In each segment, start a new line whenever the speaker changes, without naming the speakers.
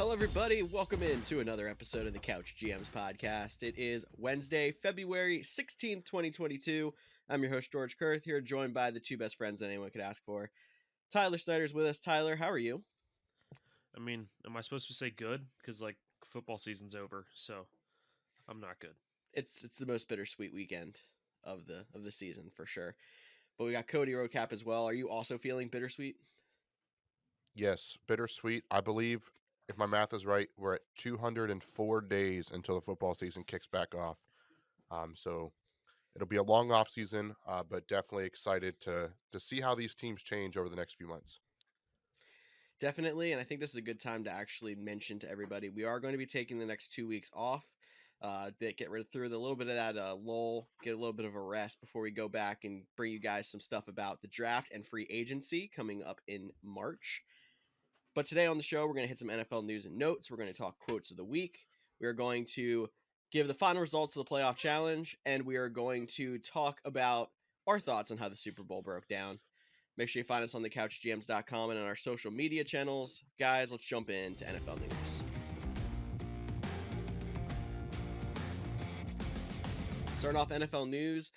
Hello, everybody. Welcome into another episode of the Couch GMs podcast. It is Wednesday, February 16th, 2022. I'm your host, George Kerth, here joined by the two best friends that anyone could ask for. Tyler Snyder's with us. Tyler, how are you?
I mean, am I supposed to say good? Because, football season's over, so I'm not good.
It's the most bittersweet weekend of the season for sure. But we got Cody Roadcap as well. Are you also feeling bittersweet?
Yes, bittersweet. I believe, if my math is right, we're at 204 days until the football season kicks back off. So it'll be a long off season, but definitely excited to see how these teams change over the next few months.
Definitely, and I think this is a good time to actually mention to everybody we are going to be taking the next 2 weeks off. Get rid through a little bit of that lull, get a little bit of a rest before we go back and bring you guys some stuff about the draft and free agency coming up in March. But today on the show, we're going to hit some NFL news and notes. We're going to talk quotes of the week. We are going to give the final results of the playoff challenge, and we are going to talk about our thoughts on how the Super Bowl broke down. Make sure you find us on thecouchgms.com and on our social media channels. Guys, let's jump into NFL news. Starting off NFL news,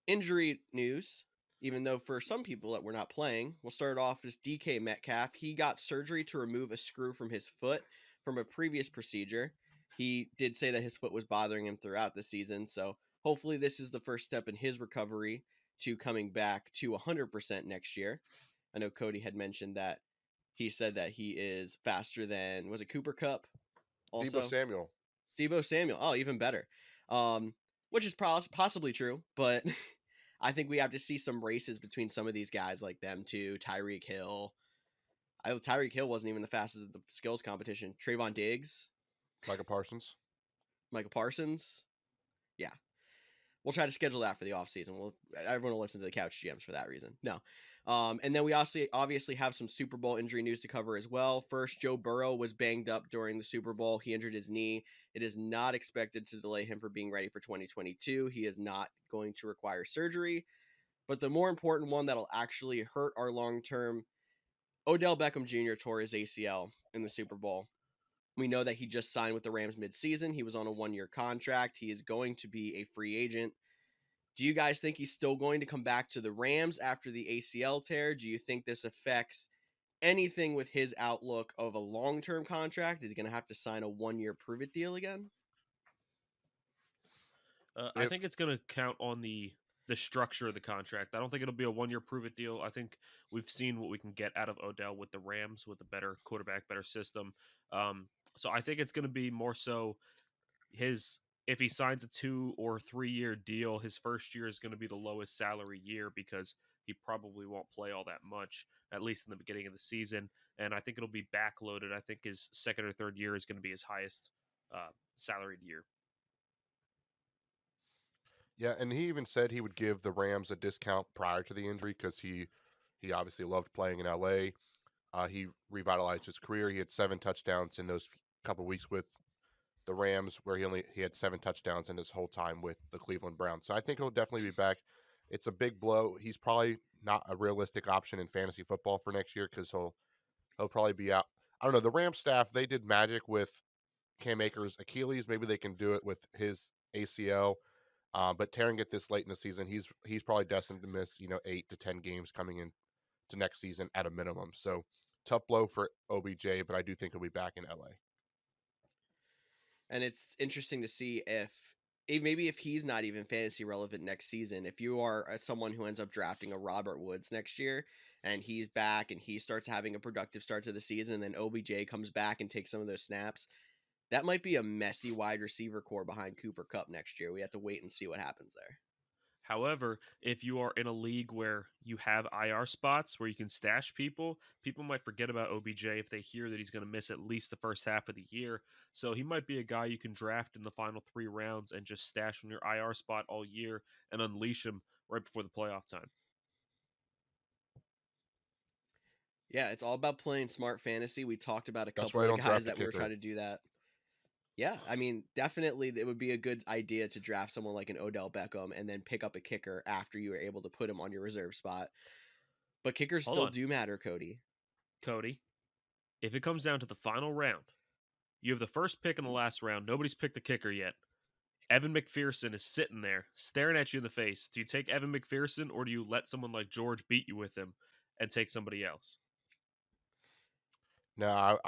injury news. Even though for some people that were not playing, we'll start off as DK Metcalf. He got surgery to remove a screw from his foot from a previous procedure. He did say that his foot was bothering him throughout the season, so hopefully this is the first step in his recovery to coming back to 100% next year. I know Cody had mentioned that he said that he is faster than, was it Cooper Kupp? Also,
Deebo Samuel.
Oh, even better. Which is possibly true, but I think we have to see some races between some of these guys like them too. Tyreek Hill. Tyreek Hill wasn't even the fastest at the skills competition. Trayvon Diggs.
Micah Parsons.
Michael Parsons. Yeah. We'll try to schedule that for the offseason. Everyone will listen to the Couch GMs for that reason. No. And then we also obviously have some Super Bowl injury news to cover as well. First, Joe Burrow was banged up during the Super Bowl. He injured his knee. It is not expected to delay him from being ready for 2022. He is not going to require surgery. But the more important one that'll actually hurt our long term, Odell Beckham Jr. tore his ACL in the Super Bowl. We know that he just signed with the Rams midseason. He was on a 1-year contract. He is going to be a free agent. Do you guys think he's still going to come back to the Rams after the ACL tear? Do you think this affects anything with his outlook of a long-term contract? Is he going to have to sign a 1-year prove-it deal again?
I think it's going to count on the structure of the contract. I don't think it'll be a 1-year prove-it deal. I think we've seen what we can get out of Odell with the Rams, with a better quarterback, better system. So I think it's going to be more so if he signs a 2 or 3 year deal, his first year is going to be the lowest salary year because he probably won't play all that much, at least in the beginning of the season. And I think it'll be backloaded. I think his second or third year is going to be his highest salaried year.
Yeah, and he even said he would give the Rams a discount prior to the injury because he obviously loved playing in LA. He revitalized his career. He had 7 touchdowns in those couple weeks with the Rams, where he had 7 touchdowns in his whole time with the Cleveland Browns. So I think he'll definitely be back. It's a big blow. He's probably not a realistic option in fantasy football for next year because he'll probably be out. I don't know. The Rams staff, they did magic with Cam Akers' Achilles. Maybe they can do it with his ACL. But tearing it this late in the season, he's probably destined to miss 8 to 10 games coming in to next season at a minimum. So tough blow for OBJ, but I do think he'll be back in LA.
And it's interesting to see if maybe if he's not even fantasy relevant next season, if you are someone who ends up drafting a Robert Woods next year and he's back and he starts having a productive start to the season, and then OBJ comes back and takes some of those snaps, that might be a messy wide receiver core behind Cooper Kupp next year. We have to wait and see what happens there.
However, if you are in a league where you have IR spots where you can stash people might forget about OBJ if they hear that he's going to miss at least the first half of the year. So he might be a guy you can draft in the final 3 rounds and just stash on your IR spot all year and unleash him right before the playoff time.
Yeah, it's all about playing smart fantasy. We talked about a
That's
couple
why I
of
don't
guys
draft a
that were
kicker.
trying to do that. Yeah, I mean, definitely it would be a good idea to draft someone like an Odell Beckham and then pick up a kicker after you were able to put him on your reserve spot. But kickers
Hold
still
on.
do matter, Cody.
Cody, if it comes down to the final round, You have the first pick in the last round. Nobody's picked the kicker yet. Evan McPherson is sitting there staring at you in the face. Do you take Evan McPherson or do you let someone like George beat you with him and take somebody else?
No,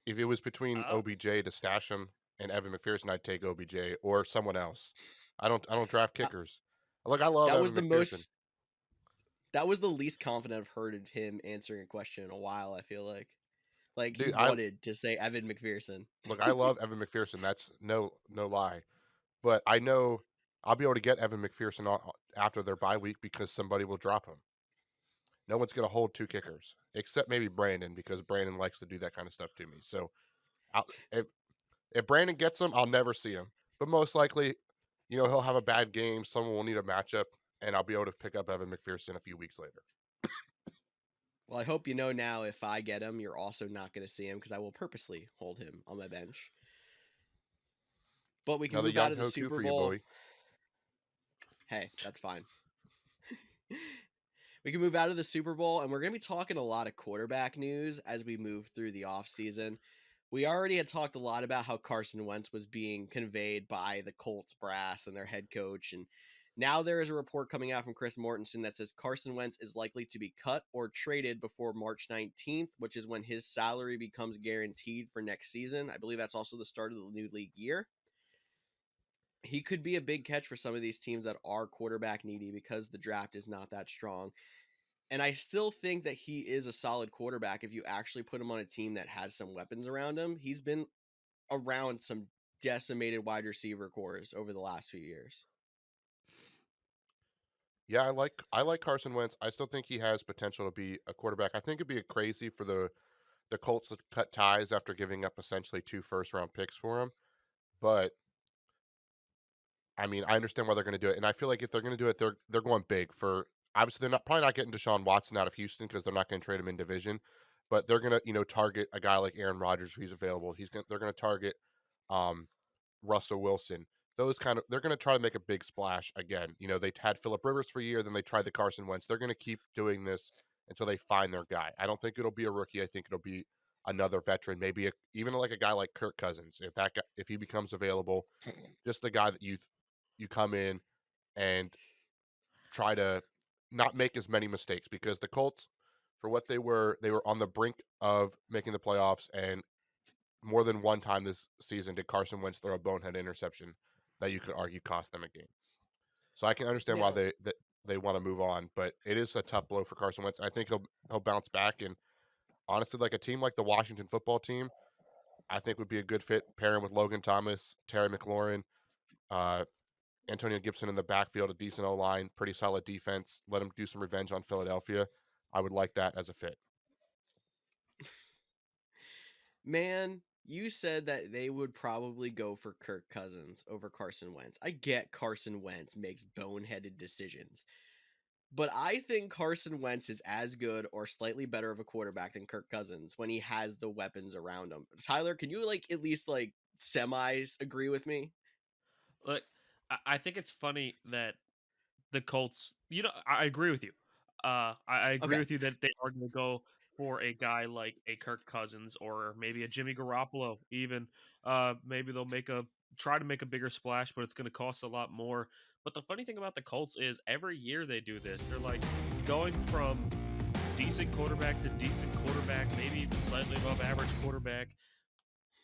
if it was between
Oh,
OBJ to stash him and Evan McPherson, I'd take OBJ or someone else. I don't draft
That,
kickers. Look, I love
that was
Evan
the
McPherson.
most. That was the least confident I've heard of him answering a question in a while. I feel like he
Dude,
wanted to say Evan McPherson.
I love Evan McPherson. That's no lie. But I know I'll be able to get Evan McPherson after their bye week because somebody will drop him. No one's going to hold two kickers except maybe Brandon because Brandon likes to do that kind of stuff to me. So I'll, if Brandon gets him, I'll never see him. But most likely, he'll have a bad game. Someone will need a matchup, and I'll be able to pick up Evan McPherson a few weeks later.
Well, I hope you know now if I get him, you're also not going to see him because I will purposely hold him on my bench. But we can
Another
move out
young
of the
Hoku
Super
for you,
Bowl.
boy.
Hey, that's fine. We can move out of the Super Bowl, and we're going to be talking a lot of quarterback news as we move through the offseason. We already had talked a lot about how Carson Wentz was being conveyed by the Colts brass and their head coach. And now there is a report coming out from Chris Mortensen that says Carson Wentz is likely to be cut or traded before March 19th, which is when his salary becomes guaranteed for next season. I believe that's also the start of the new league year. He could be a big catch for some of these teams that are quarterback needy because the draft is not that strong. And I still think that he is a solid quarterback if you actually put him on a team that has some weapons around him. He's been around some decimated wide receiver cores over the last few years.
Yeah, I like Carson Wentz. I still think he has potential to be a quarterback. I think it'd be crazy for the Colts to cut ties after giving up essentially 2 first-round picks for him. But I mean, I understand why they're going to do it, and I feel like if they're going to do it, they're going big for. Obviously, they're not probably not getting Deshaun Watson out of Houston because they're not going to trade him in division, but they're going to target a guy like Aaron Rodgers if he's available. They're going to target um, Russell Wilson. They're going to try to make a big splash again. They had Phillip Rivers for a year, then they tried the Carson Wentz. They're going to keep doing this until they find their guy. I don't think it'll be a rookie. I think it'll be another veteran, maybe even like a guy like Kirk Cousins if he becomes available. Just a guy that you come in and try to not make as many mistakes because the Colts, for what they were on the brink of making the playoffs, and more than one time this season did Carson Wentz throw a bonehead interception that you could argue cost them a game. So I can understand why
Now,
they want to move on, but it is a tough blow for Carson Wentz. I think he'll bounce back, and honestly, like a team like the Washington football team, I think would be a good fit pairing with Logan Thomas, Terry McLaurin, uh, Antonio Gibson in the backfield, a decent O line, pretty solid defense. Let him do some revenge on Philadelphia. I would like that as a fit.
man, you said that they would probably go for Kirk Cousins over Carson Wentz. I get Carson Wentz makes boneheaded decisions. But I think Carson Wentz is as good or slightly better of a quarterback than Kirk Cousins when he has the weapons around him. Tyler, can you at least semis agree with me?
look, I think it's funny that the Colts, I agree with you. I agree
Okay.
with you that they are going to go for a guy like a Kirk Cousins or maybe a Jimmy Garoppolo. Even maybe they'll try to make a bigger splash, but it's going to cost a lot more. But the funny thing about the Colts is every year they do this. They're like going from decent quarterback to decent quarterback, maybe even slightly above average quarterback,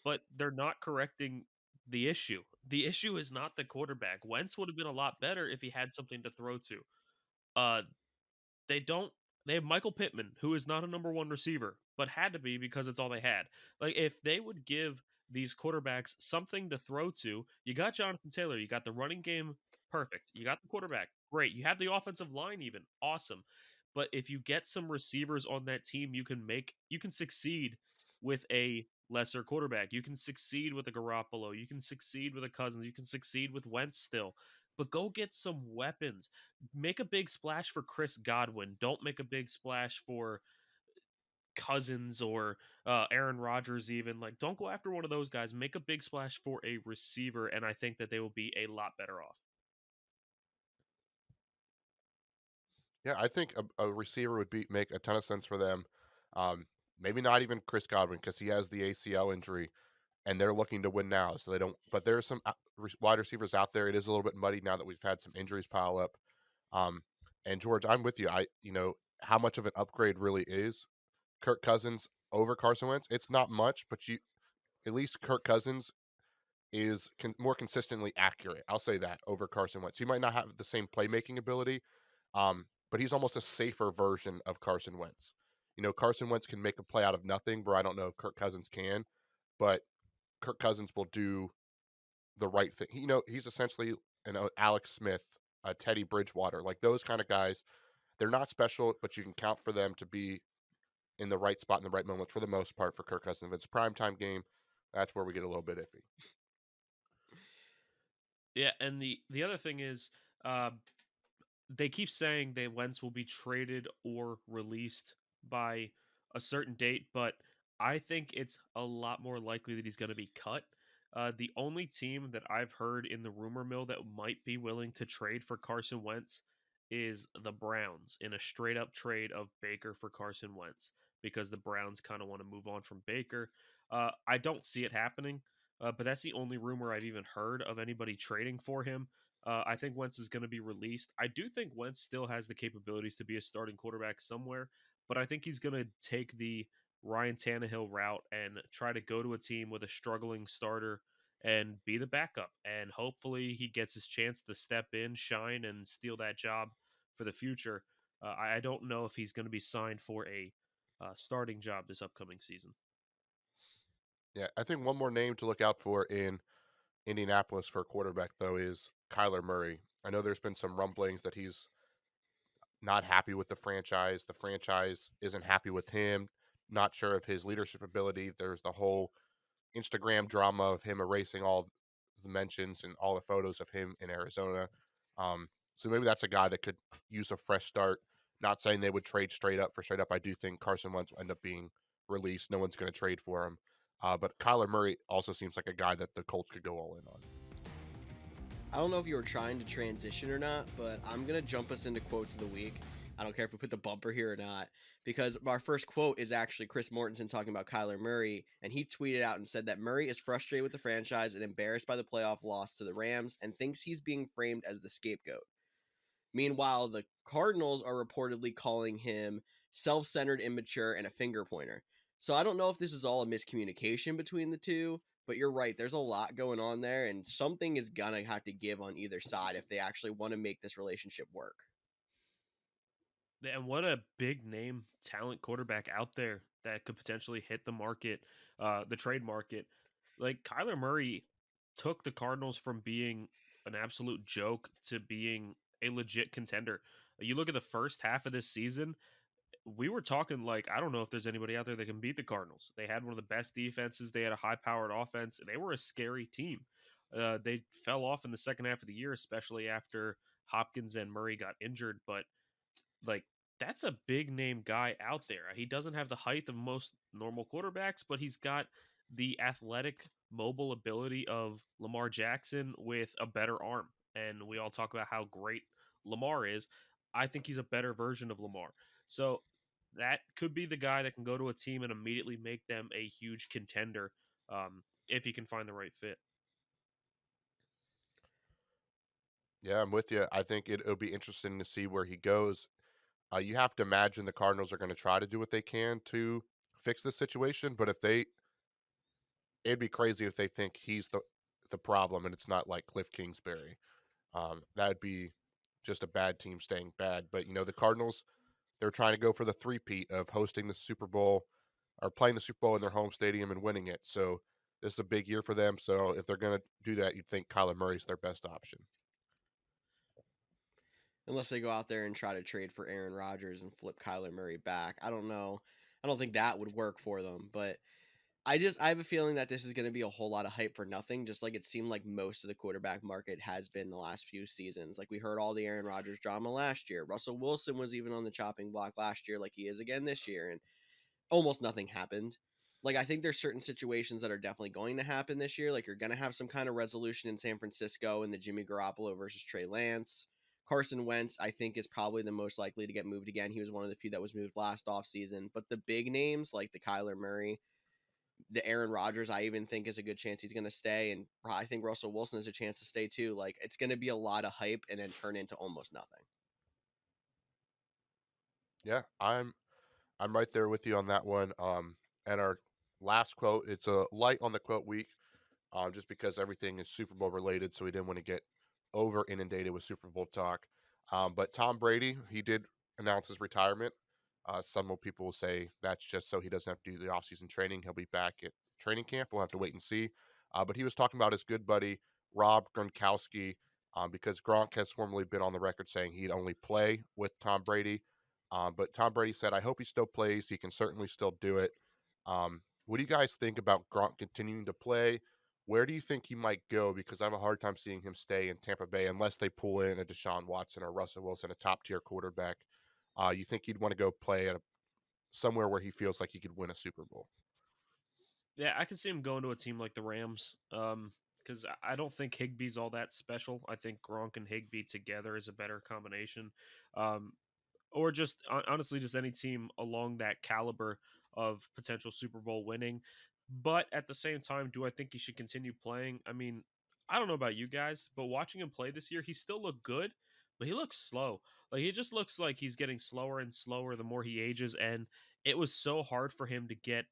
but they're not correcting the issue. The issue is not the quarterback. Wentz would have been a lot better if he had something to throw to. Uh, they don't. They have Michael Pittman, who is not a number one receiver, but had to be because it's all they had. Like if they would give these quarterbacks something to throw to, you got Jonathan Taylor, you got the running game, perfect. You got the quarterback, great. You have the offensive line, even awesome. But if you get some receivers on that team, you can succeed with a lesser quarterback. You can succeed with a Garoppolo. You can succeed with a Cousins. You can succeed with Wentz still. But go get some weapons. Make a big splash for Chris Godwin. Don't make a big splash for Cousins or Aaron Rodgers. Even don't go after one of those guys. Make a big splash for a receiver, and I think that they will be a lot better off.
Yeah, I think a receiver would make a ton of sense for them. Um, maybe not even Chris Godwin because he has the ACL injury and they're looking to win now. So they don't, but there are some wide receivers out there. It is a little bit muddy now that we've had some injuries pile up. Um, and George, I'm with you. How much of an upgrade really is Kirk Cousins over Carson Wentz? It's not much, but at least Kirk Cousins is more consistently accurate. I'll say that over Carson Wentz. He might not have the same playmaking ability, but he's almost a safer version of Carson Wentz. Carson Wentz can make a play out of nothing, where I don't know if Kirk Cousins can, but Kirk Cousins will do the right thing. He's essentially an Alex Smith, a Teddy Bridgewater, like those kind of guys. They're not special, but you can count for them to be in the right spot in the right moment for the most part for Kirk Cousins. If it's a primetime game, that's where we get a little bit iffy.
Yeah, and the other thing is, uh, they keep saying that Wentz will be traded or released by a certain date, but I think it's a lot more likely that he's going to be cut. The only team that I've heard in the rumor mill that might be willing to trade for Carson Wentz is the Browns in a straight up trade of Baker for Carson Wentz because the Browns kind of want to move on from Baker. I don't see it happening, but that's the only rumor I've even heard of anybody trading for him. I think Wentz is going to be released. I do think Wentz still has the capabilities to be a starting quarterback somewhere, but I think he's going to take the Ryan Tannehill route and try to go to a team with a struggling starter and be the backup. And hopefully he gets his chance to step in, shine, and steal that job for the future. I don't know if he's going to be signed for a starting job this upcoming season.
Yeah, I think one more name to look out for in Indianapolis for a quarterback, though, is Kyler Murray. I know there's been some rumblings that he's not happy with the franchise. The franchise isn't happy with him. Not sure of his leadership ability. There's the whole Instagram drama of him erasing all the mentions and all the photos of him in Arizona. So maybe that's a guy that could use a fresh start. Not saying they would trade straight up for straight up. I do think Carson Wentz will end up being released. No one's going to trade for him. But Kyler Murray also seems like a guy that the Colts could go all in on.
I don't know if you were trying to transition or not, but I'm going to jump us into quotes of the week. I don't care if we put the bumper here or not, because our first quote is actually Chris Mortensen talking about Kyler Murray, and he tweeted out and said that Murray is frustrated with the franchise and embarrassed by the playoff loss to the Rams and thinks he's being framed as the scapegoat. Meanwhile, the Cardinals are reportedly calling him self-centered, immature, and a finger pointer. So I don't know if this is all a miscommunication between the two, but you're right. There's a lot going on there, and something is gonna have to give on either side if they actually want to make this relationship work.
And what a big name talent quarterback out there that could potentially hit the market, the trade market. Like Kyler Murray took the Cardinals from being an absolute joke to being a legit contender. You look at the first half of this season, we were talking like, I don't know if there's anybody out there that can beat the Cardinals. They had one of the best defenses, they had a high powered offense, they were a scary team. They fell off in the second half of the year, especially after Hopkins and Murray got injured, but like that's a big name guy out there. He doesn't have the height of most normal quarterbacks, but he's got the athletic, mobile ability of Lamar Jackson with a better arm. And we all talk about how great Lamar is. I think he's a better version of Lamar. So that could be the guy that can go to a team and immediately make them a huge contender if he can find the right fit.
Yeah, I'm with you. I think it'll be interesting to see where he goes. You have to imagine the Cardinals are going to try to do what they can to fix this situation, but it'd be crazy if they think he's the problem and it's not like Cliff Kingsbury. That'd be just a bad team staying bad. But the Cardinals, they're trying to go for the three-peat of hosting the Super Bowl or playing the Super Bowl in their home stadium and winning it. So this is a big year for them. So if they're going to do that, you'd think Kyler Murray's their best option.
Unless they go out there and try to trade for Aaron Rodgers and flip Kyler Murray back. I don't know. I don't think that would work for them, but I have a feeling that this is going to be a whole lot of hype for nothing, just like it seemed like most of the quarterback market has been the last few seasons. Like we heard all the Aaron Rodgers drama last year. Russell Wilson was even on the chopping block last year, like he is again this year, and almost nothing happened. Like I think there's certain situations that are definitely going to happen this year. Like you're going to have some kind of resolution in San Francisco in the Jimmy Garoppolo versus Trey Lance. Carson Wentz, I think, is probably the most likely to get moved again. He was one of the few that was moved last offseason. But the big names like the Kyler Murray, the Aaron Rodgers, I even think is a good chance he's going to stay. And I think Russell Wilson has a chance to stay too. Like, it's going to be a lot of hype and then turn into almost nothing.
Yeah, I'm right there with you on that one. And our last quote, it's a light on the quote week, just because everything is Super Bowl related, so we didn't want to get over inundated with Super Bowl talk. But Tom Brady, he did announce his retirement. Some people will say that's just so he doesn't have to do the offseason training. He'll be back at training camp. We'll have to wait and see. But he was talking about his good buddy, Rob Gronkowski, because Gronk has formerly been on the record saying he'd only play with Tom Brady. But Tom Brady said, I hope he still plays. He can certainly still do it. What do you guys think about Gronk continuing to play? Where do you think he might go? Because I have a hard time seeing him stay in Tampa Bay unless they pull in a Deshaun Watson or Russell Wilson, a top-tier quarterback. You think he'd want to go play at somewhere where he feels like he could win a Super Bowl?
Yeah, I can see him going to a team like the Rams. Because I don't think Higbee's all that special. I think Gronk and Higbee together is a better combination. Um, or just honestly, just any team along that caliber of potential Super Bowl winning. But at the same time, do I think he should continue playing? I mean, I don't know about you guys, but watching him play this year, he still looked good, but he looks slow. Like he just looks like he's getting slower and slower the more he ages, and it was so hard for him to get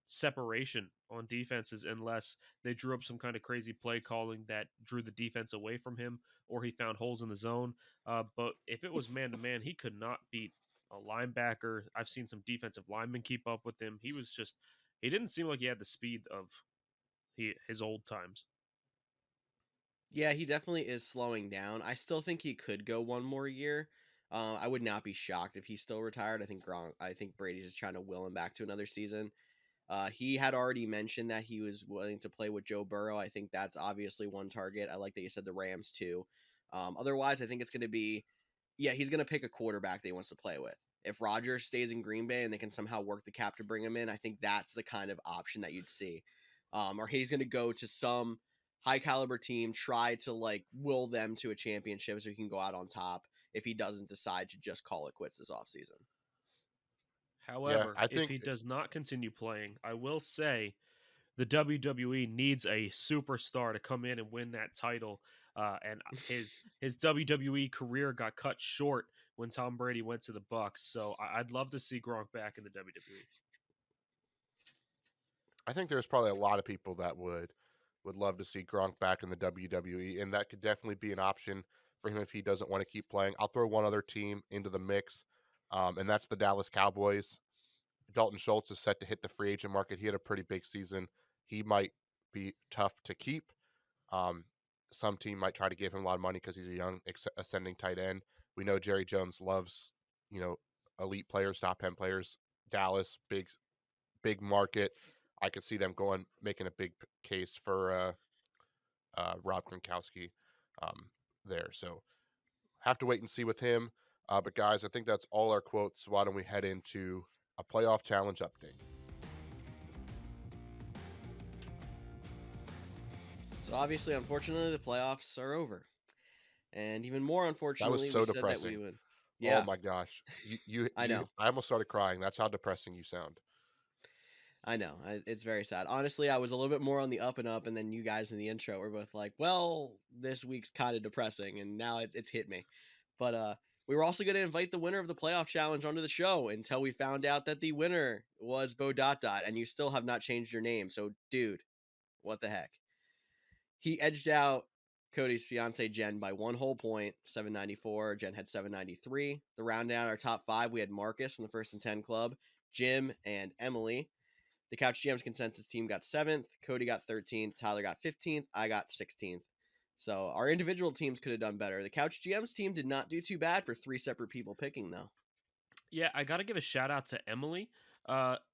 separation on defenses unless they drew up some kind of crazy play calling that drew the defense away from him or he found holes in the zone. But if it was man to man, he could not beat a linebacker. I've seen some defensive linemen keep up with him. He didn't seem like he had the speed of his old times.
Yeah, he definitely is slowing down. I still think he could go one more year. I would not be shocked if he's still retired. I think Brady's just trying to will him back to another season. He had already mentioned that he was willing to play with Joe Burrow. I think that's obviously one target. I like that you said the Rams too. Otherwise, I think it's going to be, yeah, he's going to pick a quarterback that he wants to play with. If Rodgers stays in Green Bay and they can somehow work the cap to bring him in, I think that's the kind of option that you'd see. Or he's going to go to some high caliber team, try to like will them to a championship so he can go out on top if he doesn't decide to just call it quits this offseason.
Yeah,
However,
I
if
think
he does not continue playing, I will say the WWE needs a superstar to come in and win that title. And his WWE career got cut short when Tom Brady went to the Bucks. So I'd love to see Gronk back in the WWE.
I think there's probably a lot of people that would love to see Gronk back in the WWE, and that could definitely be an option for him if he doesn't want to keep playing. I'll throw one other team into the mix, and that's the Dallas Cowboys. Dalton Schultz is set to hit the free agent market. He had a pretty big season. He might be tough to keep. Um, some team might try to give him a lot of money because he's a young ascending tight end. We know Jerry Jones loves, you know, elite players, top 10 players. Dallas, big market. I could see them making a big case for Rob Gronkowski there. So have to wait and see with him. But guys, I think that's all our quotes. Why don't we head into a playoff challenge update?
So obviously, unfortunately, the playoffs are over. And even more
That was
unfortunately,
so
we said that we
depressing.
would.
Oh
Yeah,
my gosh,
I know.
I almost started crying. That's how depressing you sound.
I know. It's very sad. Honestly, I was a little bit more on the up and up, and then you guys in the intro were both like, well, this week's kind of depressing, and now it's hit me. But we were also going to invite the winner of the playoff challenge onto the show until we found out that the winner was Bo Dot Dot, and you still have not changed your name. So, dude, what the heck? He edged out Cody's fiance Jen by 1 whole point, 794. Jen had 793. The round out our top five, we had Marcus from the First and 10 Club, Jim, and Emily. The Couch GMs consensus team got 7th. Cody got 13th. Tyler got 15th. I got 16th. So our individual teams could have done better. The Couch GMs team did not do too bad for 3 separate people picking, though.
Yeah, I got to give a shout out to Emily.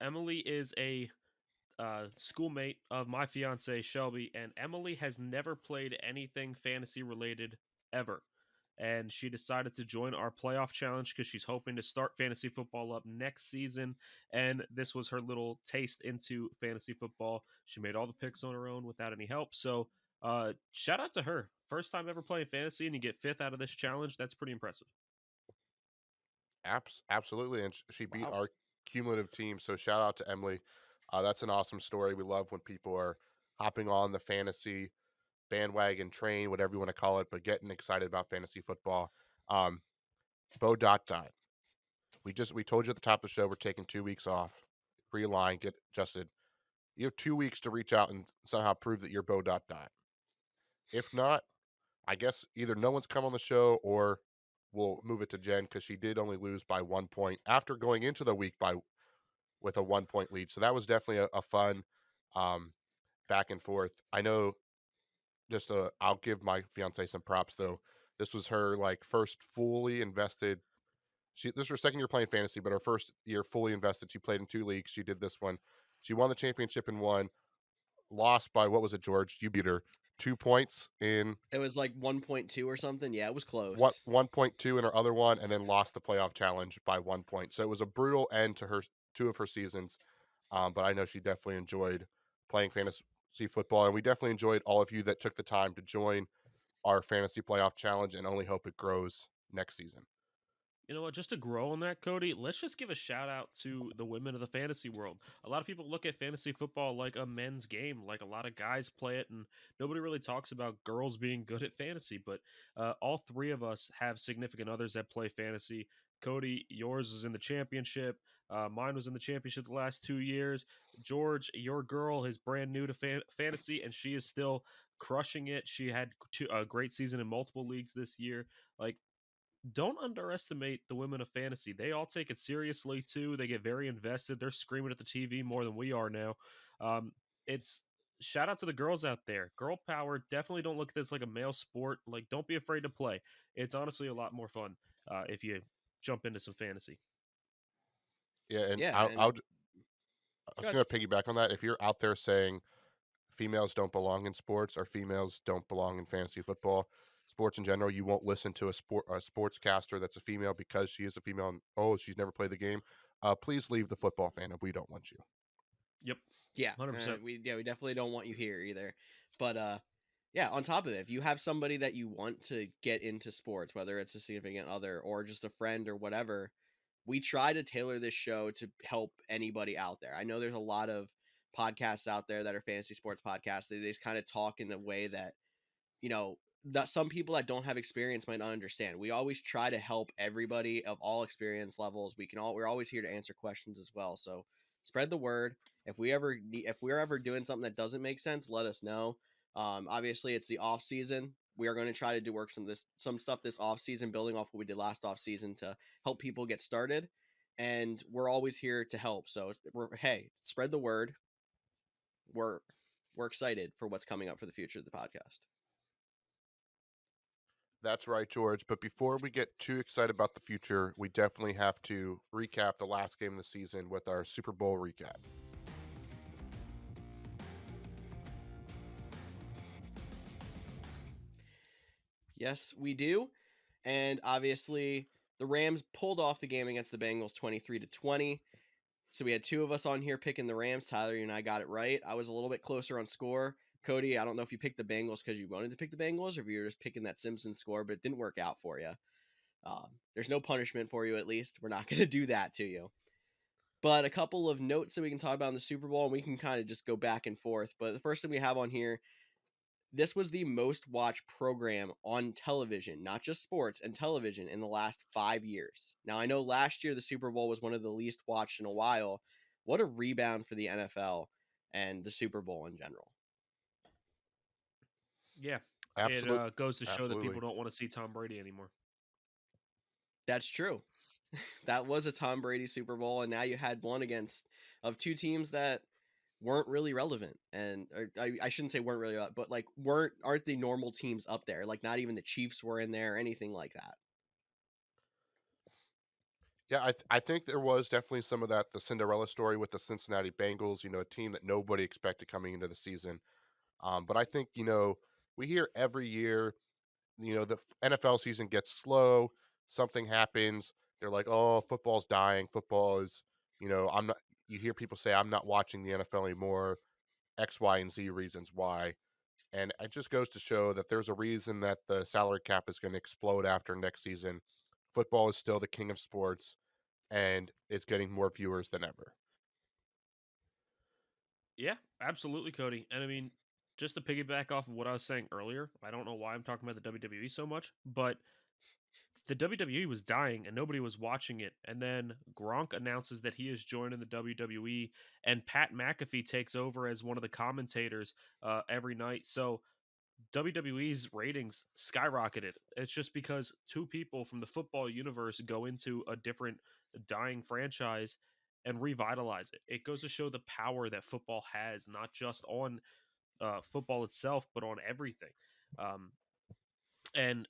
Emily is a schoolmate of my fiance Shelby, and Emily has never played anything fantasy related ever. And she decided to join our playoff challenge because she's hoping to start fantasy football up next season. And this was her little taste into fantasy football. She made all the picks on her own without any help. So Shout out to her. First time ever playing fantasy, and you get 5th out of this challenge. That's pretty impressive.
Absolutely, and she beat
Wow.
our cumulative team. So shout out to Emily. That's an awesome story. We love when people are hopping on the fantasy bandwagon train, whatever you want to call it, but getting excited about fantasy football. Um, Bo dot dot. We told you at the top of the show we're taking 2 weeks off. Realign, get adjusted. You have 2 weeks to reach out and somehow prove that you're Bo dot dot. If not, I guess either no one's come on the show or we'll move it to Jen because she did only lose by 1 point after going into the week with a 1 point lead. So that was definitely a fun um, back and forth. I know I'll give my fiance some props though. This was her like first fully invested. This is her second year playing fantasy, but her first year fully invested. She played in 2 leagues. She did this one. She won the championship in one. Lost by what was it, George? You beat her 2 points in
It was like 1.2 or something. Yeah, it was
one
close.
1.2 in her other one, and then lost the playoff challenge by 1 point. So it was a brutal end to her 2 of her seasons. But I know she definitely enjoyed playing fantasy football, and we definitely enjoyed all of you that took the time to join our fantasy playoff challenge, and only hope it grows next season.
You know what? Just to grow on that, Cody, let's just give a shout out to the women of the fantasy world. A lot of people look at fantasy football like a men's game, like a lot of guys play it, and nobody really talks about girls being good at fantasy. But all three of us have significant others that play fantasy. Cody, yours is in the championship. Mine was in the championship the last 2 years. George, your girl is brand new to fantasy, and she is still crushing it. She had a great season in multiple leagues this year. Like, don't underestimate the women of fantasy. They all take it seriously too. They get very invested. They're screaming at the TV more than we are now. It's shout out to the girls out there. Girl power. Definitely don't look at this like a male sport. Like, don't be afraid to play. It's honestly a lot more fun if you jump into some fantasy.
Yeah, and
Yeah,
I
and
was
go ahead.
going to piggyback on that. If you're out there saying females don't belong in sports or females don't belong in fantasy football, sports in general, you won't listen to a sportscaster that's a female because she is a female and oh, she's never played the game. Please leave the football fandom. We don't want you.
Yep,
Yeah,
100%.
we definitely don't want you here either. But yeah, on top of it, if you have somebody that you want to get into sports, whether it's a significant other or just a friend or whatever, we try to tailor this show to help anybody out there. I know there's a lot of podcasts out there that are fantasy sports podcasts. They just kind of talk in a way that, that some people that don't have experience might not understand. We always try to help everybody of all experience levels. We're always here to answer questions as well. So spread the word. If we're ever doing something that doesn't make sense, let us know. Obviously it's the off season. We are going to try to do some stuff this off season, building off what we did last off season to help people get started. And we're always here to help. So hey, spread the word. We're we're excited for what's coming up for the future of the podcast.
That's right, George. But before we get too excited about the future, we definitely have to recap the last game of the season with our Super Bowl recap.
Yes, we do. And obviously, the Rams pulled off the game against the Bengals 23-20. So we had two of us on here picking the Rams. Tyler, you and I got it right. I was a little bit closer on score. Cody, I don't know if you picked the Bengals because you wanted to pick the Bengals or if you were just picking that Simpson score, but it didn't work out for you. There's no punishment for you, at least. We're not going to do that to you. But a couple of notes that we can talk about in the Super Bowl, and we can kind of just go back and forth. But the first thing we have on here, this was the most watched program on television, not just sports and television, in the last 5 years. Now, I know last year the Super Bowl was one of the least watched in a while. What a rebound for the NFL and the Super Bowl in general.
Yeah, it
Absolutely.
goes to show that
Absolutely.
people don't want to see Tom Brady anymore.
That's true. That was a Tom Brady Super Bowl, and now you had one of two teams that weren't really relevant, and I shouldn't say weren't really, but like aren't the normal teams up there? Like not even the Chiefs were in there or anything like that.
Yeah, I think there was definitely some of that, the Cinderella story with the Cincinnati Bengals, a team that nobody expected coming into the season. But I think, we hear every year, the NFL season gets slow, something happens. They're like, oh, football's dying. Football is, I'm not, you hear people say, I'm not watching the NFL anymore, X, Y, and Z reasons why. And it just goes to show that there's a reason that the salary cap is going to explode after next season. Football is still the king of sports, and it's getting more viewers than ever.
Yeah, absolutely, Cody. And I mean, just to piggyback off of what I was saying earlier, I don't know why I'm talking about the WWE so much, but the WWE was dying and nobody was watching it. And then Gronk announces that he is joining the WWE, and Pat McAfee takes over as one of the commentators every night. So WWE's ratings skyrocketed. It's just because two people from the football universe go into a different dying franchise and revitalize it. It goes to show the power that football has, not just on football itself, but on everything. Um, and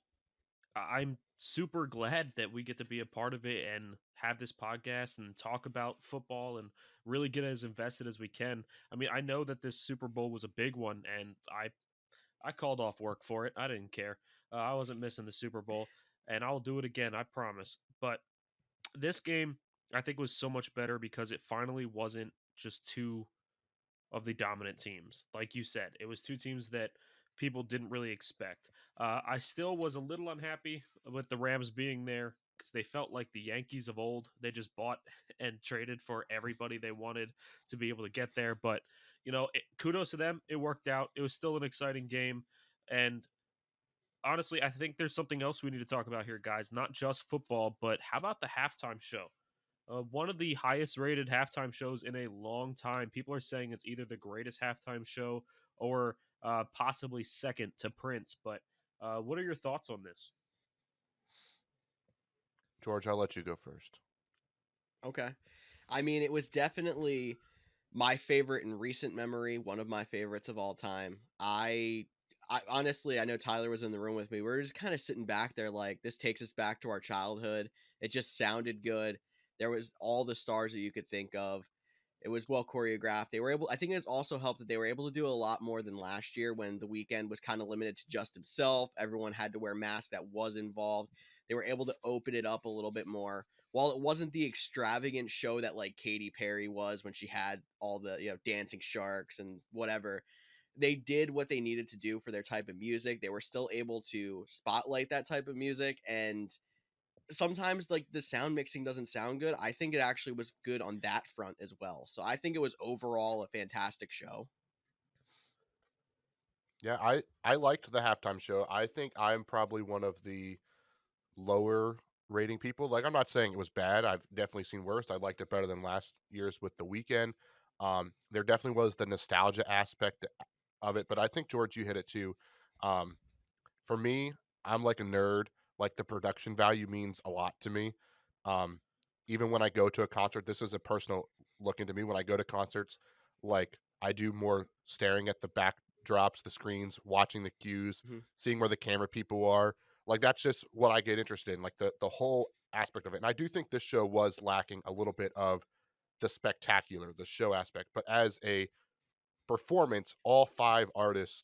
I'm super glad that we get to be a part of it and have this podcast and talk about football and really get as invested as we can. I mean, I know that this Super Bowl was a big one, and I called off work for it. I didn't care. I wasn't missing the Super Bowl, and I'll do it again. I promise. But this game, I think, was so much better because it finally wasn't just two of the dominant teams. Like you said, it was two teams that people didn't really expect. I still was a little unhappy with the Rams being there because they felt like the Yankees of old. They just bought and traded for everybody they wanted to be able to get there. But, kudos to them. It worked out. It was still an exciting game. And honestly, I think there's something else we need to talk about here, guys. Not just football, but how about the halftime show? One of the highest rated halftime shows in a long time. People are saying it's either the greatest halftime show or possibly second to Prince. But what are your thoughts on this?
George, I'll let you go first.
Okay. I mean, it was definitely my favorite in recent memory, one of my favorites of all time. I honestly, I know Tyler was in the room with me. We were just kind of sitting back there like this takes us back to our childhood. It just sounded good. There was all the stars that you could think of. It was well choreographed. They were able, I think it has also helped that they were able to do a lot more than last year when the weekend was kind of limited to just himself. Everyone had to wear masks that was involved. They were able to open it up a little bit more. While it wasn't the extravagant show that like Katy Perry was when she had all the, dancing sharks and whatever, they did what they needed to do for their type of music. They were still able to spotlight that type of music, and sometimes like the sound mixing doesn't sound good. I think it actually was good on that front as well. So I think it was overall a fantastic show.
Yeah, I liked the halftime show. I think I'm probably one of the lower rating people. Like, I'm not saying it was bad. I've definitely seen worse. I liked it better than last year's with the weekend. There definitely was the nostalgia aspect of it, but I think George, you hit it too. Um, for me, I'm like a nerd. Like, the production value means a lot to me. Um, Even when I go to a concert, this is a personal look into me. When I go to concerts, like, I do more staring at the backdrops, the screens, watching the cues,
Mhm.
seeing where the camera people are. Like, that's just what I get interested in, like the whole aspect of it. And I do think this show was lacking a little bit of the spectacular, the show aspect. But as a performance, all five artists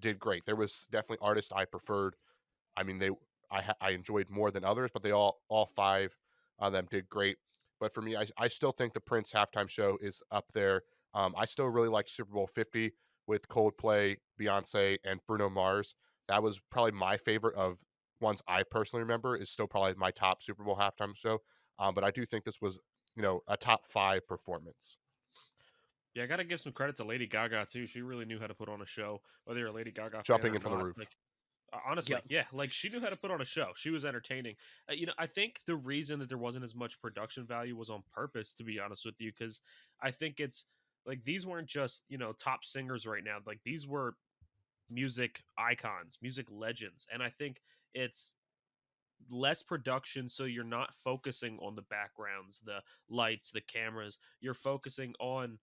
did great. There was definitely artists I preferred. I mean, I enjoyed more than others, but they all five of them did great. But for me, I still think the Prince halftime show is up there. I still really like Super Bowl 50 with Coldplay, Beyonce, and Bruno Mars. That was probably my favorite of ones I personally remember. Is still probably my top Super Bowl halftime show. But I do think this was, a top five performance.
Yeah, I got to give some credit to Lady Gaga too. She really knew how to put on a show, whether you're a Lady Gaga fan
Jumping
or
in from the
not.
roof.
Like, honestly,
Yep.
yeah, like she knew how to put on a show. She was entertaining. I think the reason that there wasn't as much production value was on purpose, to be honest with you, because I think it's like these weren't just top singers right now. Like these were music icons, music legends, and I think it's less production, so you're not focusing on the backgrounds, the lights, the cameras. You're focusing on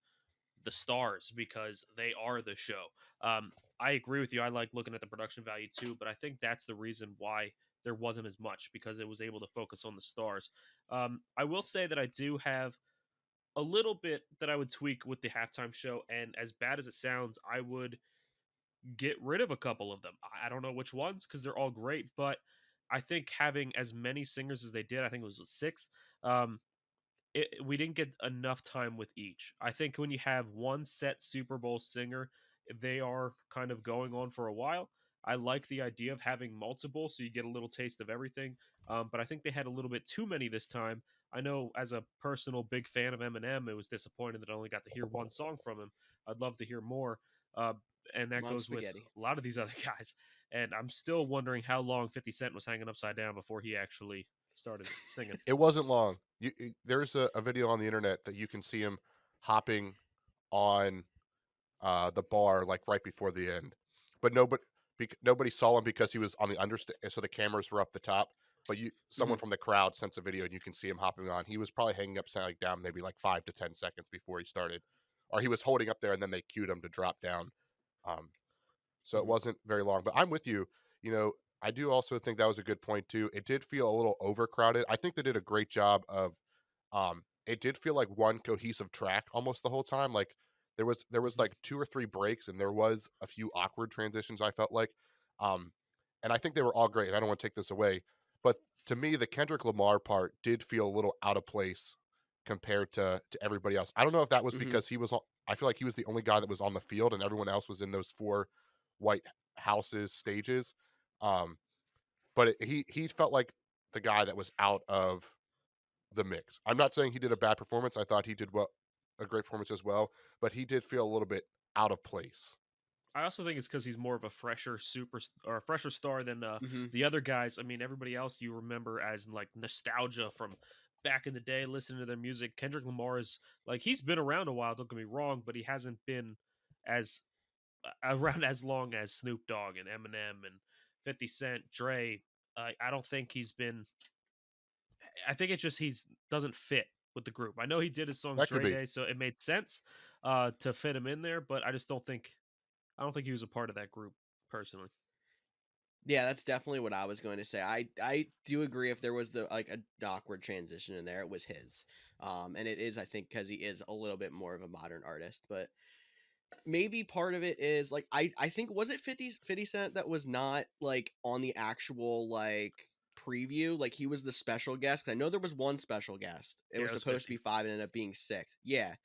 the stars because they are the show. I agree with you. I like looking at the production value too, but I think that's the reason why there wasn't as much because it was able to focus on the stars. I will say that I do have a little bit that I would tweak with the halftime show, and as bad as it sounds, I would get rid of a couple of them. I don't know which ones because they're all great, but I think having as many singers as they did, I think it was six. Um, we didn't get enough time with each. I think when you have one set Super Bowl singer, they are kind of going on for a while. I like the idea of having multiple so you get a little taste of everything. But I think they had a little bit too many this time. I know as a personal big fan of Eminem, it was disappointing that I only got to hear one song from him. I'd love to hear more. Uh, and that
Mom
goes with
spaghetti.
a lot of these other guys. And I'm still wondering how long 50 Cent was hanging upside down before he actually started singing.
It wasn't long. There's a video on the internet that you can see him hopping on the bar like right before the end, but nobody saw him because he was on the understand, so the cameras were up the top. But someone
Mhm.
from the crowd sent a video, and you can see him hopping on. He was probably hanging upside down maybe like 5 to 10 seconds before he started, or he was holding up there, and then they cued him to drop down. Um, so it
Mhm.
wasn't very long. But I'm with you. I do also think that was a good point too. It did feel a little overcrowded. I think they did a great job of it did feel like one cohesive track almost the whole time. Like there was
Mhm.
like 2 or 3 breaks and there was a few awkward transitions, I felt like. Um and I think they were all great, and I don't want to take this away. But to me, the Kendrick Lamar part did feel a little out of place compared to everybody else. I don't know if that was
Mhm.
because I feel like he was the only guy that was on the field and everyone else was in those 4 White Houses stages. Um, but he felt like the guy that was out of the mix. I'm not saying he did a bad performance. I thought he did a great performance as well, but he did feel a little bit out of place.
I also think it's because he's more of a or a fresher star than
Mhm.
the other guys. I mean, everybody else you remember as like nostalgia from back in the day, listening to their music. Kendrick Lamar is like he's been around a while. Don't get me wrong, but he hasn't been as around as long as Snoop Dogg and Eminem and 50 Cent, Dre. I don't think he's been. I think it's just he's doesn't fit with the group. I know he did his song
That could
Dre
be.
Day, so it made sense to fit him in there. But I just don't think I don't think he was a part of that group personally.
Yeah, that's definitely what I was going to say. I do agree if there was the like a awkward transition in there, it was his. And it is, I think, because he is a little bit more of a modern artist, but maybe part of it is like I think was it 50 Cent that was not like on the actual like preview, like he was the special guest. 'Cause I know there was one special guest. It
Yeah,
was
it was
supposed to be
50.
five and ended up being six. Yeah.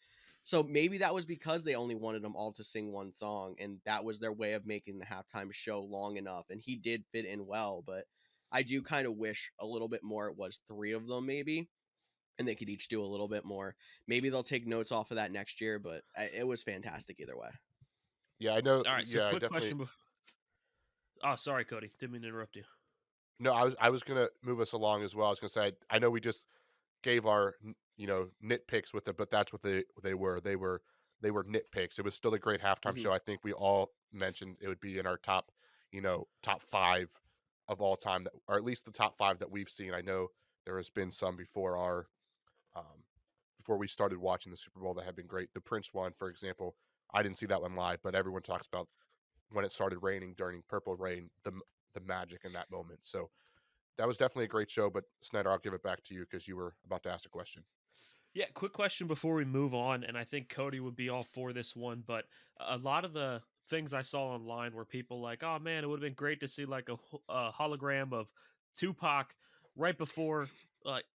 So maybe that was because they only wanted them all to sing one song, and that was their way of making the halftime show long enough. And he did fit in well, but I do kind of wish a little bit more. It was three of them maybe, and they could each do a little bit more. Maybe they'll take notes off of that next year, but it was fantastic either way.
Yeah, I know.
All right, so
Yeah, I
quick
definitely.
question. Oh, sorry, Cody. Didn't mean to interrupt you.
No, I was gonna move us along as well. I was gonna say I know we just gave our nitpicks with it, but that's what they were. They were nitpicks. It was still a great halftime
Hmm.
show. I think we all mentioned it would be in our top 5 of all time, that, or at least the top 5 that we've seen. I know there has been some um, before we started watching the Super Bowl that have been great. The Prince one, for example, I didn't see that one live, but everyone talks about when it started raining during Purple Rain, the magic in that moment. So that was definitely a great show. But Snyder, I'll give it back to you because you were about to ask a question.
Yeah, quick question before we move on, and I think Cody would be all for this one, but a lot of the things I saw online were people like, "Oh man, it would have been great to see like a hologram of Tupac right before,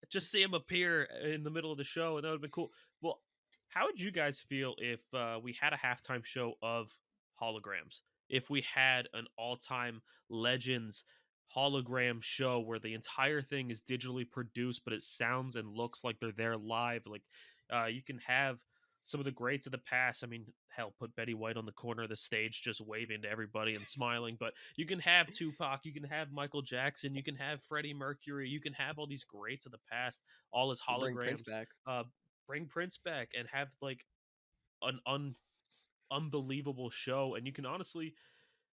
just see him appear in the middle of the show, and that would have been cool." Well, how would you guys feel if we had a halftime show of holograms? If we had an all-time legends hologram show where the entire thing is digitally produced, but it sounds and looks like they're there live. Like you can have some of the greats of the past. I mean, hell, put Betty White on the corner of the stage just waving to everybody and smiling. But you can have Tupac, you can have Michael Jackson, you can have Freddie Mercury, you can have all these greats of the past, all as
Bring Prince
holograms.
back.
Uh, bring Prince back and have like an unbelievable show, and you can honestly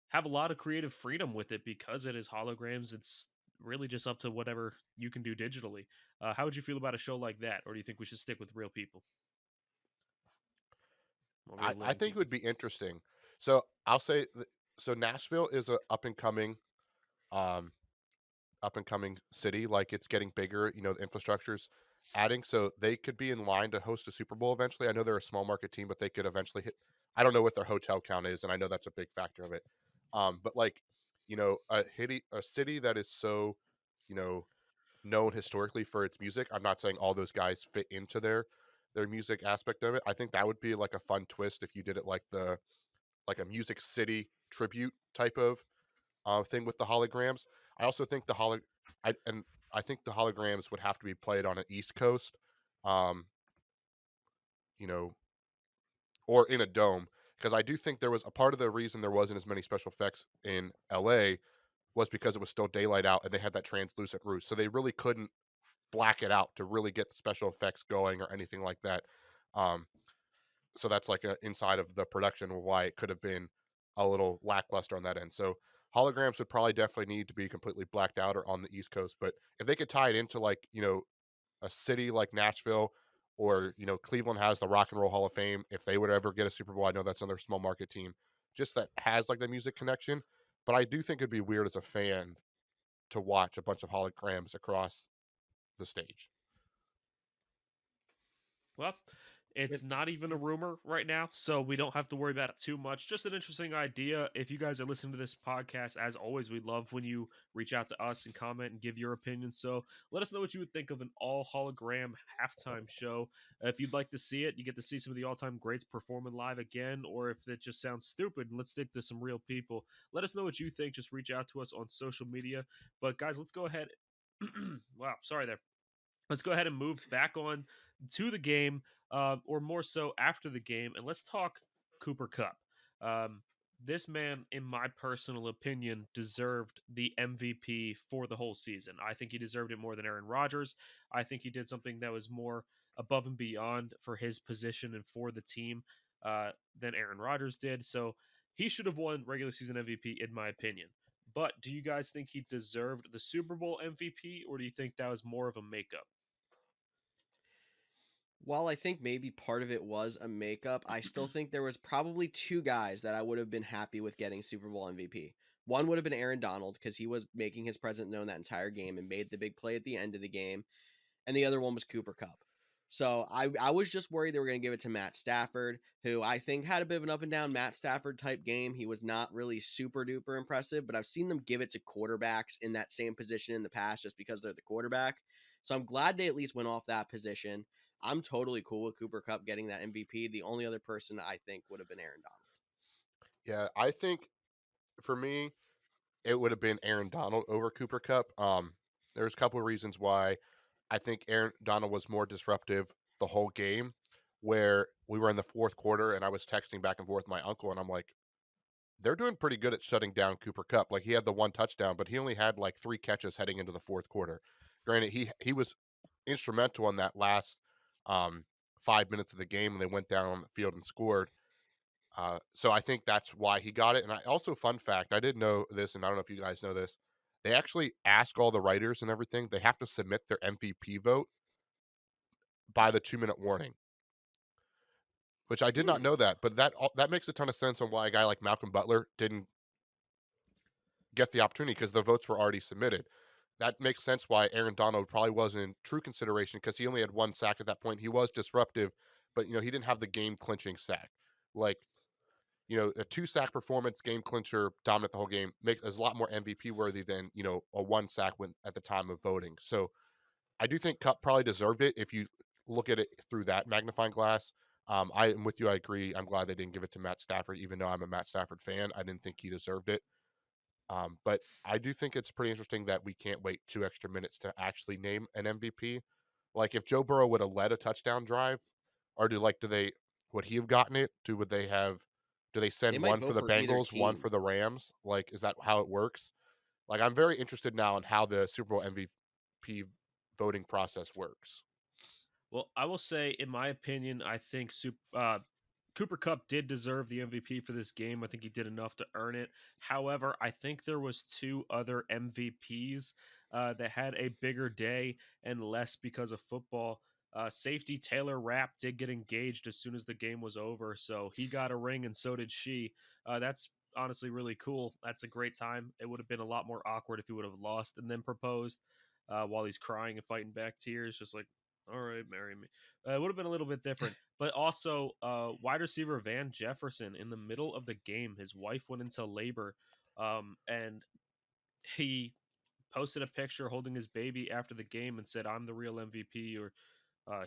have a lot of creative freedom with it because it is holograms. It's really just up to whatever you can do digitally. How would you feel about a show like that, or do you think we should stick with real people or
I,
real
I
living
think it
people?
would be interesting. So I'll say, so Nashville is a um, up and coming city. Like it's getting bigger. The infrastructure's adding, so they could be in line to host a Super Bowl eventually. I know they're a small market team, but they could eventually hit. I don't know what their hotel count is, and I know that's a big factor of it. But like, a city that is so, you know, known historically for its music. I'm not saying all those guys fit into their music aspect of it. I think that would be like a fun twist if you did it like a Music City tribute type of thing with the holograms. I also think I think the holograms would have to be played on an East Coast, um, you know, or in a dome, because I do think there was a part of the reason there wasn't as many special effects in LA was because it was still daylight out and they had that translucent roof, so they really couldn't black it out to really get the special effects going or anything like that. Um, so that's like a inside of the production of why it could have been a little lackluster on that end. So holograms would probably definitely need to be completely blacked out or on the East Coast. But if they could tie it into like, a city like Nashville, or, Cleveland has the Rock and Roll Hall of Fame. If they would ever get a Super Bowl, I know that's another small market team just that has like the music connection. But I do think it'd be weird as a fan to watch a bunch of holograms across the stage.
Well, it's not even a rumor right now, so we don't have to worry about it too much. Just an interesting idea. If you guys are listening to this podcast, as always, we love when you reach out to us and comment and give your opinion. So let us know what you would think of an all hologram halftime show. If you'd like to see it, you get to see some of the all time greats performing live again, or if it just sounds stupid and let's stick to some real people. Let us know what you think. Just reach out to us on social media. But guys, let's go ahead. Wow, sorry there. Let's go ahead and move back on to the game, or more so after the game, and let's talk Cooper Cup. This man, in my personal opinion, deserved the MVP for the whole season. I think he deserved it more than Aaron Rodgers. I think he did something that was more above and beyond for his position and for the team than Aaron Rodgers did. So he should have won regular season MVP, in my opinion. But do you guys think he deserved the Super Bowl MVP, or do you think that was more of a makeup?
While I think maybe part of it was a makeup, I still think there was probably two guys that I would have been happy with getting Super Bowl MVP. One would have been Aaron Donald because he was making his presence known that entire game and made the big play at the end of the game, and the other one was Cooper Cup. So I was just worried they were going to give it to Matt Stafford, who I think had a bit of an up and down Matt Stafford type game. He was not really super duper impressive, but I've seen them give it to quarterbacks in that same position in the past just because they're the quarterback. So I'm glad they at least went off that position. I'm totally cool with Cooper Cup getting that MVP. The only other person I think would have been Aaron Donald.
Yeah, I think for me, it would have been Aaron Donald over Cooper Cup. There's a couple of reasons why I think Aaron Donald was more disruptive the whole game, where we were in the fourth quarter and I was texting back and forth with my uncle, and I'm like, they're doing pretty good at shutting down Cooper Cup. Like, he had the one touchdown, but he only had like 3 catches heading into the fourth quarter. Granted, he was instrumental in that last um, 5 minutes of the game, and they went down on the field and scored. So I think that's why he got it. And I also, fun fact, I didn't know this, and I don't know if you guys know this. They actually ask all the writers and everything. They have to submit their MVP vote by the 2 minute warning, which I did not
Hmm.
know that. But that makes a ton of sense on why a guy like Malcolm Butler didn't get the opportunity, because the votes were already submitted. That makes sense why Aaron Donald probably wasn't in true consideration, because he only had 1 sack at that point. He was disruptive, but he didn't have the game clinching sack. Like, a 2 sack performance, game clincher, dominant the whole game, is a lot more MVP worthy than, a 1 sack when at the time of voting. So I do think Cup probably deserved it if you look at it through that magnifying glass. I am with you. I agree. I'm glad they didn't give it to Matt Stafford, even though I'm a Matt Stafford fan. I didn't think he deserved it. But I do think it's pretty interesting that we can't wait 2 extra minutes to actually name an MVP. Like, if Joe Burrow would have led a touchdown drive, or would he have gotten it? Do they
They
send
might
one for
vote
the
for either
Bengals, one
team.
for the Rams? Like, is that how it works? Like, I'm very interested now in how the Super Bowl MVP voting process works.
Well, I will say, in my opinion, I think Cooper Cup did deserve the MVP for this game. I think he did enough to earn it. However, I think there was two other MVPs that had a bigger day and less because of football. Safety Taylor Rapp did get engaged as soon as the game was over, so he got a ring, and so did she. That's honestly really cool. That's a great time. It would have been a lot more awkward if he would have lost and then proposed while he's crying and fighting back tears, just like, all right, marry me. It would have been a little bit different. But also, wide receiver Van Jefferson, in the middle of the game, his wife went into labor, and he posted a picture holding his baby after the game and said, "I'm the real MVP," or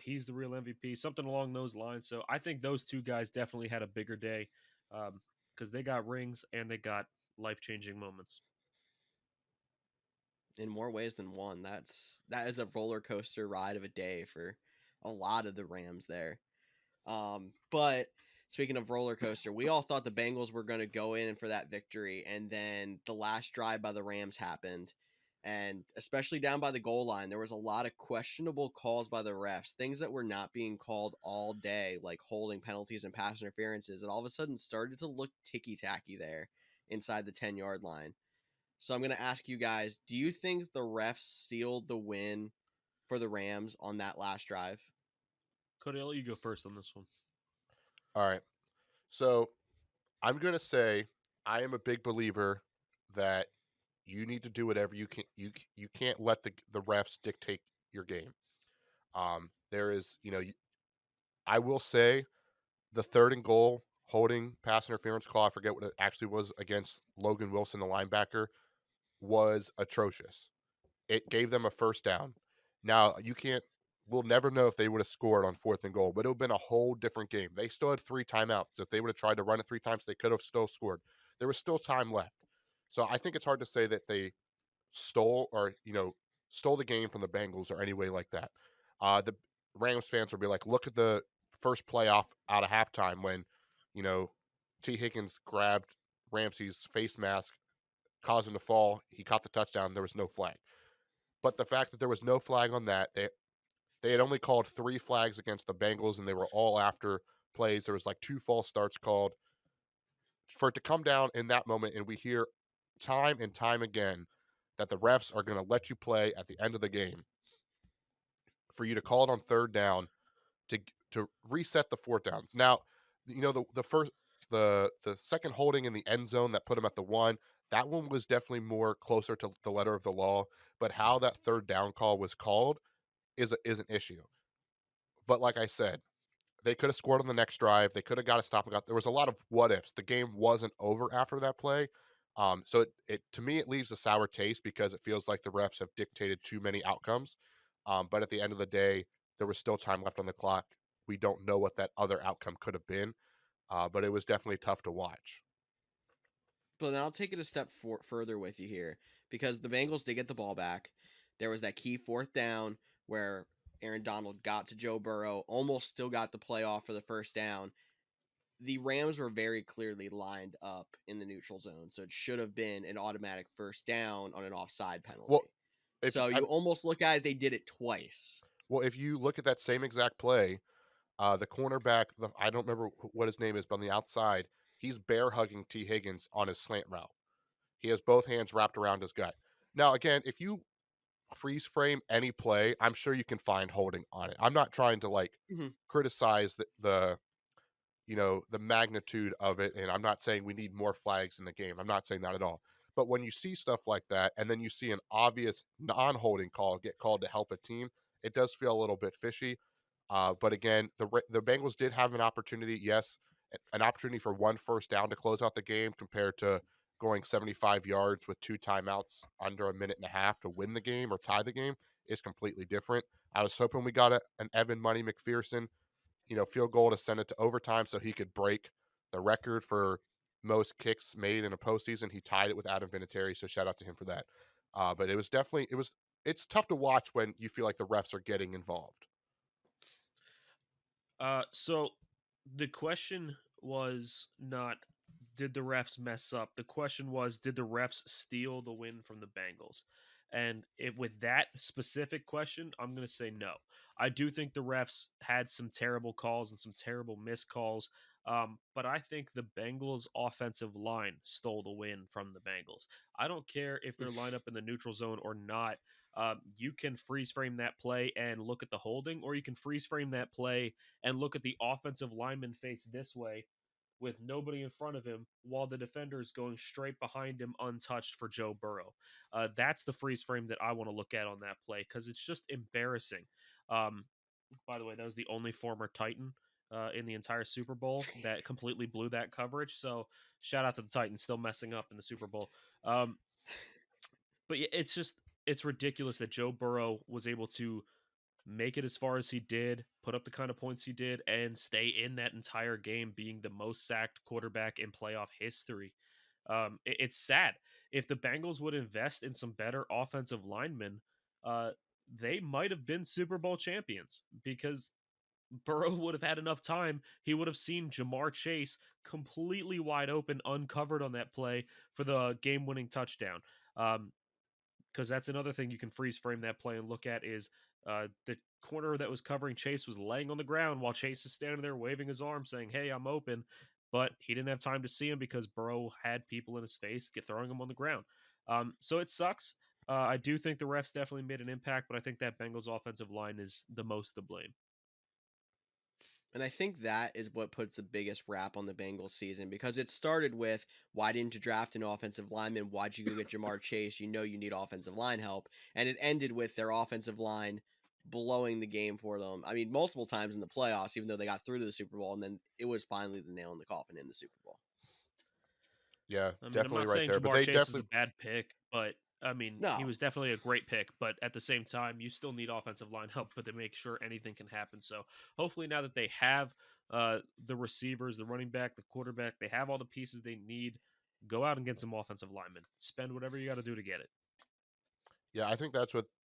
"He's the real MVP," something along those lines. So I think those two guys definitely had a bigger day. Um, because they got rings and they got life-changing moments.
In more ways than one. That is a roller coaster ride of a day for a lot of the Rams there. But speaking of roller coaster, we all thought the Bengals were going to go in for that victory, and then the last drive by the Rams happened. And especially down by the goal line, there was a lot of questionable calls by the refs, things that were not being called all day, like holding penalties and pass interferences, and all of a sudden started to look ticky tacky there inside the 10-yard line. So I'm going to ask you guys, do you think the refs sealed the win for the Rams on that last drive?
Cody, I'll let you go first on this one.
All right. So I'm going to say I am a big believer that you need to do whatever you can. You can't let the refs dictate your game. There is, I will say the 3rd and goal holding pass interference call, I forget what it actually was against Logan Wilson, the linebacker, was atrocious. It gave them a first down. Now, we'll never know if they would have scored on 4th and goal, but it would have been a whole different game. They still had 3 timeouts. If they would have tried to run it 3 times, they could have still scored. There was still time left. So I think it's hard to say that they stole stole the game from the Bengals or any way like that. The Rams fans will be like, look at the first play off out of halftime when, you know, T. Higgins grabbed Ramsey's face mask, caused him to fall. He caught the touchdown. There was no flag. But the fact that there was no flag on that, they had only called 3 flags against the Bengals, and they were all after plays. There was like 2 false starts called. For it to come down in that moment, and we hear time and time again that the refs are going to let you play at the end of the game, for you to call it on 3rd down to reset the 4th downs. Now, the second holding in the end zone that put him at the 1, that one was definitely more closer to the letter of the law. But how that 3rd down call was called is an issue. But like I said, they could have scored on the next drive. They could have got a stop and got. There was a lot of what ifs. The game wasn't over after that play. So it to me it leaves a sour taste because it feels like the refs have dictated too many outcomes. But at the end of the day, there was still time left on the clock. We don't know what that other outcome could have been, but it was definitely tough to watch.
But I'll take it a step further with you here because the Bengals did get the ball back. There was that key 4th down where Aaron Donald got to Joe Burrow, almost still got the play off for the first down. The Rams were very clearly lined up in the neutral zone, so it should have been an automatic first down on an offside penalty.
Well,
so you almost look at it, they did it twice.
Well, if you look at that same exact play, the cornerback, I don't remember what his name is, but on the outside, he's bear hugging T. Higgins on his slant route. He has both hands wrapped around his gut. Now, again, if you freeze frame any play, I'm sure you can find holding on it. I'm not trying to criticize the magnitude of it, and I'm not saying we need more flags in the game. I'm not saying that at all. But when you see stuff like that, and then you see an obvious non-holding call get called to help a team, it does feel a little bit fishy. But again, the Bengals did have an opportunity, yes, an opportunity for 1 first down to close out the game compared to going 75 yards with 2 timeouts under a minute and a half to win the game or tie the game is completely different. I was hoping we got an Evan Money McPherson, field goal to send it to overtime so he could break the record for most kicks made in a postseason. He tied it with Adam Vinatieri, so shout out to him for that. But it's tough to watch when you feel like the refs are getting involved.
So the question was not, did the refs mess up? The question was, did the refs steal the win from the Bengals? And with that specific question, I'm going to say no. I do think the refs had some terrible calls and some terrible missed calls, but I think the Bengals' offensive line stole the win from the Bengals. I don't care if they're lined up in the neutral zone or not. You can freeze frame that play and look at the holding, or you can freeze frame that play and look at the offensive lineman face this way with nobody in front of him while the defender is going straight behind him untouched for Joe Burrow. That's the freeze frame that I want to look at on that play because it's just embarrassing. By the way, that was the only former Titan in the entire Super Bowl that completely blew that coverage. So shout out to the Titans still messing up in the Super Bowl. But yeah, it's ridiculous that Joe Burrow was able to make it as far as he did, put up the kind of points he did, and stay in that entire game being the most sacked quarterback in playoff history. It's sad. If the Bengals would invest in some better offensive linemen, uh, they might have been Super Bowl champions because Burrow would have had enough time. He would have seen Jamar Chase completely wide open, uncovered on that play for the game-winning touchdown. Because that's another thing you can freeze frame that play and look at is the corner that was covering Chase was laying on the ground while Chase is standing there waving his arm saying, "Hey, I'm open." But he didn't have time to see him because Burrow had people in his face throwing him on the ground. So it sucks. I do think the refs definitely made an impact, but I think that Bengals offensive line is the most to blame.
And I think that is what puts the biggest rap on the Bengals season because it started with why didn't you draft an offensive lineman? Why'd you go get Jamar Chase? You know you need offensive line help. And it ended with their offensive line blowing the game for them. I mean, multiple times in the playoffs, even though they got through to the Super Bowl, and then it was finally the nail in the coffin in the Super Bowl.
Yeah,
I mean, I'm
definitely
not
right
saying
there. But
Jamar
they
Chase is a
definitely,
bad pick, but I mean, he
No.
was definitely a great pick. But at the same time, you still need offensive line help, but to make sure anything can happen. So hopefully, now that they have the receivers, the running back, the quarterback, they have all the pieces they need. Go out and get some offensive linemen. Spend whatever you got to do to get it.
yeah, I think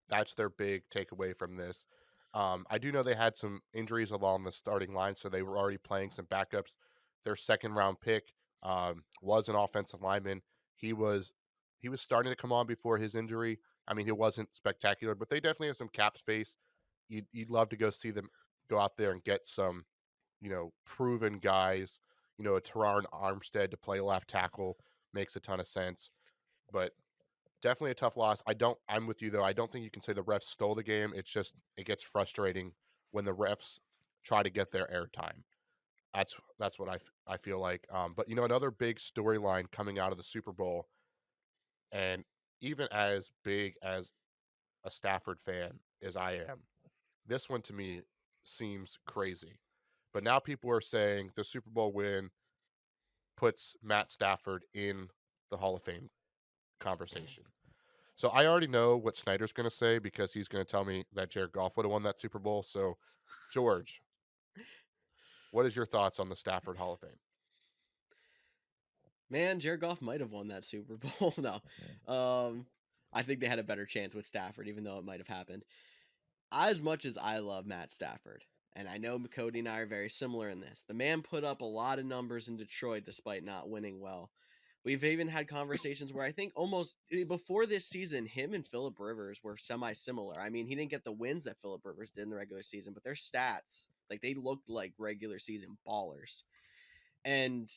that's their big takeaway from this. I do know they had some injuries along the starting line, so they were already playing some backups. Their second round pick was an offensive lineman. He was he was starting to come on before his injury. I mean, it wasn't spectacular, but they definitely have some cap space. You'd love to go see them go out there and get some, proven guys. A Teron Armstead to play left tackle makes a ton of sense. But definitely a tough loss. I'm with you though. I don't think you can say the refs stole the game. It's just it gets frustrating when the refs try to get their airtime. That's what I feel like. But another big storyline coming out of the Super Bowl, and even as big as a Stafford fan as I am, this one to me seems crazy. But now people are saying the Super Bowl win puts Matt Stafford in the Hall of Fame conversation. So I already know what Snyder's going to say because he's going to tell me that Jared Goff would have won that Super Bowl. So, George, what is your thoughts on the Stafford Hall of Fame?
Man, Jared Goff might have won that Super Bowl. No. I think they had a better chance with Stafford, even though it might have happened. As much as I love Matt Stafford, and I know Cody and I are very similar in this, the man put up a lot of numbers in Detroit despite not winning well. We've even had conversations where I think almost before this season, him and Phillip Rivers were semi-similar. I mean, he didn't get the wins that Phillip Rivers did in the regular season, but their stats, like they looked like regular season ballers. And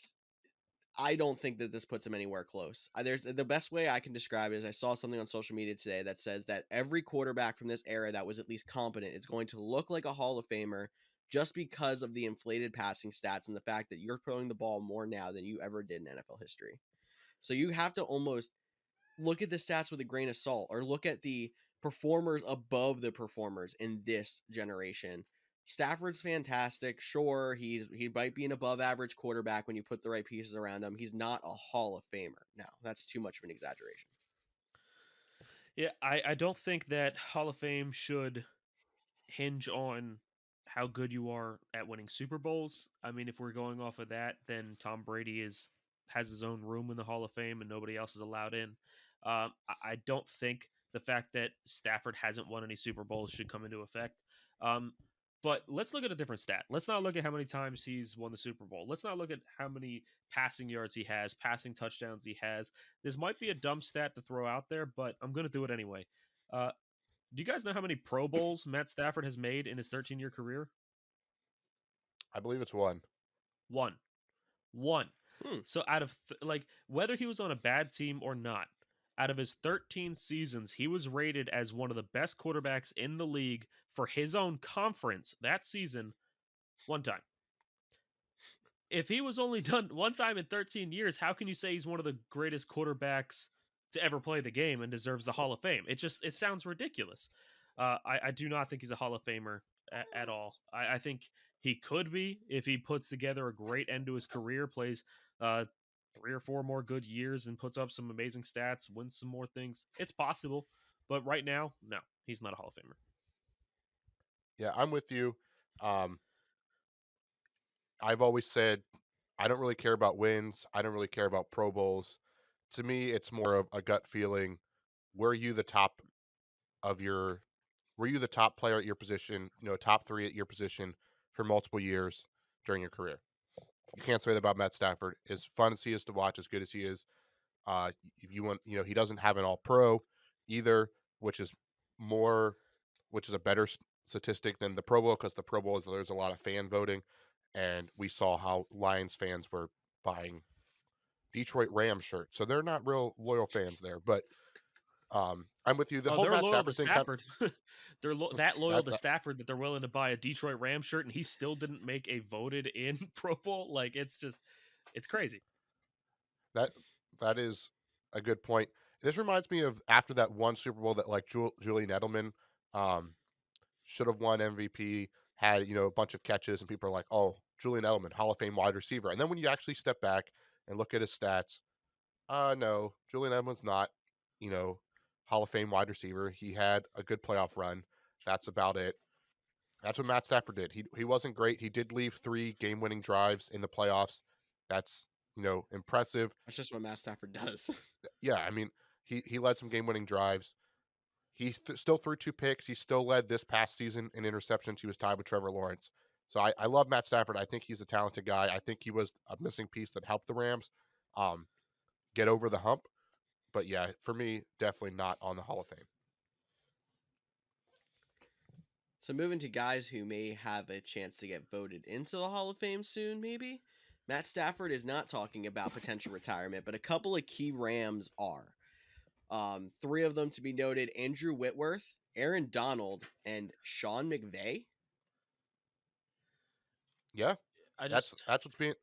I don't think that this puts him anywhere close. There's the best way I can describe it is I saw something on social media today that says that every quarterback from this era that was at least competent is going to look like a Hall of Famer just because of the inflated passing stats and the fact that you're throwing the ball more now than you ever did in NFL history. So you have to almost look at the stats with a grain of salt or look at the performers above the performers in this generation. Stafford's fantastic. Sure, he might be an above average quarterback when you put the right pieces around him. He's not a Hall of Famer. No, that's too much of an exaggeration.
Yeah, I don't think that Hall of Fame should hinge on how good you are at winning Super Bowls. I mean, if we're going off of that, then Tom Brady has his own room in the Hall of Fame and nobody else is allowed in. I don't think the fact that Stafford hasn't won any Super Bowls should come into effect. Um, but let's look at a different stat. Let's not look at how many times he's won the Super Bowl. Let's not look at how many passing yards he has, passing touchdowns he has. This might be a dumb stat to throw out there, but I'm going to do it anyway. Uh, do you guys know how many Pro Bowls Matt Stafford has made in his 13-year career?
I believe it's one.
One. One.
Hmm.
So out of whether he was on a bad team or not, out of his 13 seasons, he was rated as one of the best quarterbacks in the league for his own conference that season one time. If he was only done one time in 13 years, how can you say he's one of the greatest quarterbacks to ever play the game and deserves the Hall of Fame? It sounds ridiculous. I do not think he's a Hall of Famer at all. I think he could be if he puts together a great end to his career, plays 3 or 4 more good years, and puts up some amazing stats, wins some more things. It's possible, but right now, no, he's not a Hall of Famer.
Yeah, I'm with you. Um, I've always said I don't really care about wins. I don't really care about Pro Bowls. To me, it's more of a gut feeling. Were you the top of your were you the top player at your position, top 3 at your position for multiple years during your career? You can't say that about Matt Stafford. As fun as he is to watch, as good as he is, if you want, he doesn't have an All-Pro either, which is more, which is a better statistic than the Pro Bowl because the Pro Bowl is there's a lot of fan voting, and we saw how Lions fans were buying Detroit Rams shirts, so they're not real loyal fans there. But I'm with you. The
Oh,
whole
they're
Matt
loyal to
Stafford thing, kind
Stafford. They're that loyal
that,
to
that
Stafford that they're willing to buy a Detroit Ram shirt, and he still didn't make a voted in Pro Bowl. Like it's crazy.
that that is a good point. This reminds me of after that one Super Bowl that like Julian Edelman um, should have won MVP, had a bunch of catches, and people are like, "Oh, Julian Edelman, Hall of Fame wide receiver." And then when you actually step back and look at his stats, no, Julian Edelman's not, you know, Hall of Fame wide receiver. He had a good playoff run. That's about it. That's what Matt Stafford did. He wasn't great. He did leave 3 game-winning drives in the playoffs. That's impressive.
That's just what Matt Stafford does.
Yeah, I mean, he led some game-winning drives. He still threw 2 picks. He still led this past season in interceptions. He was tied with Trevor Lawrence. So I love Matt Stafford. I think he's a talented guy. I think he was a missing piece that helped the Rams um, get over the hump. But yeah, for me, definitely not on the Hall of Fame.
So moving to guys who may have a chance to get voted into the Hall of Fame soon, maybe. Matt Stafford is not talking about potential retirement, but a couple of key Rams are. 3 of them to be noted: Andrew Whitworth, Aaron Donald, and Sean McVay.
Yeah,
I
that's
just
that's what's being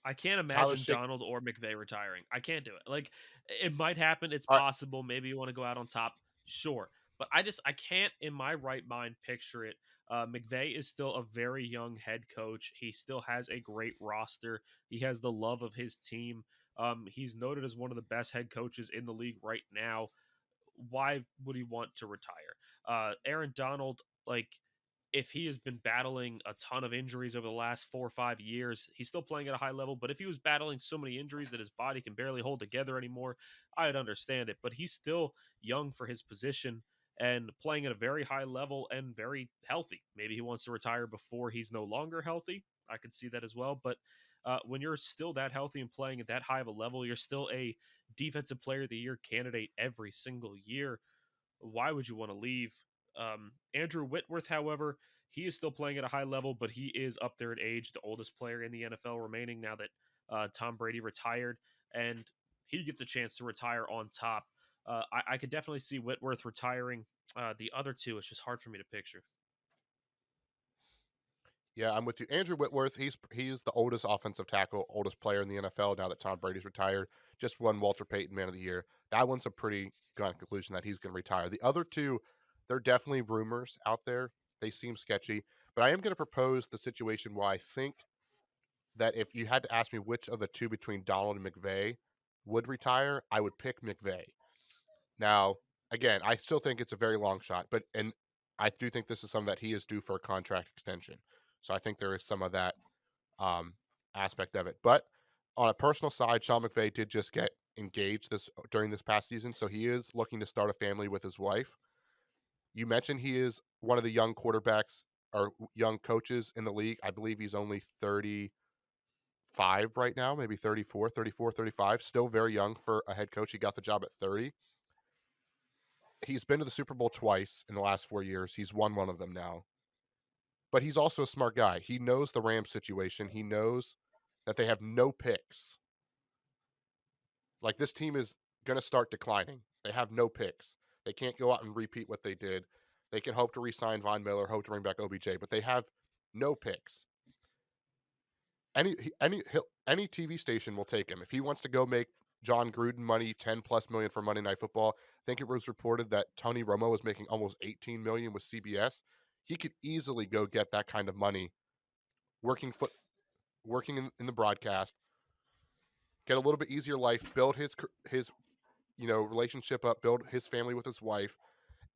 I can't
Tyler
imagine
Shake.
Donald or McVay retiring. I can't do it. Like it might happen. It's
All right,
possible. Maybe you want to go out on top. Sure. But I can't in my right mind picture it. McVay is still a very young head coach. He still has a great roster. He has the love of his team. He's noted as one of the best head coaches in the league right now. Why would he want to retire? Aaron Donald, like if he has been battling a ton of injuries over the last 4 or 5 years, he's still playing at a high level. But if he was battling so many injuries that his body can barely hold together anymore, I'd understand it. But he's still young for his position and playing at a very high level and very healthy. Maybe he wants to retire before he's no longer healthy. I could see that as well. But when you're still that healthy and playing at that high of a level, you're still a defensive player of the year candidate every single year. Why would you want to leave? Andrew Whitworth, however, he is still playing at a high level, but he is up there in age, the oldest player in the NFL remaining now that Tom Brady retired, and he gets a chance to retire on top. I could definitely see Whitworth retiring. The other two, it's just hard for me to picture.
Yeah, I'm with you. Andrew Whitworth, he's the oldest offensive tackle, oldest player in the NFL now that Tom Brady's retired. Just won Walter Payton Man of the Year. That one's a pretty gone conclusion that he's going to retire. The other two, they're definitely rumors out there. They seem sketchy, but I am going to propose the situation where I think that if you had to ask me which of the two between Donald and McVay would retire, I would pick McVay. Now, again, I still think it's a very long shot, but and I do think this is something that he is due for a contract extension. So I think there is some of that um, aspect of it. But on a personal side, Sean McVay did just get engaged this during this past season, so he is looking to start a family with his wife. You mentioned he is one of the young quarterbacks or young coaches in the league. I believe he's only 35 right now, maybe 34, 34, 35. Still very young for a head coach. He got the job at 30. He's been to the Super Bowl twice in the last 4 years. He's won one of them now. But he's also a smart guy. He knows the Rams situation. He knows that they have no picks. Like this team is going to start declining. They have no picks. They can't go out and repeat what they did. They can hope to re-sign Von Miller, hope to bring back OBJ, but they have no picks. Any TV station will take him if he wants to go make John Gruden money, 10+ million for Monday Night Football. I think it was reported that Tony Romo was making almost 18 million with CBS. He could easily go get that kind of money, working in the broadcast, get a little bit easier life, build his relationship up, build his family with his wife,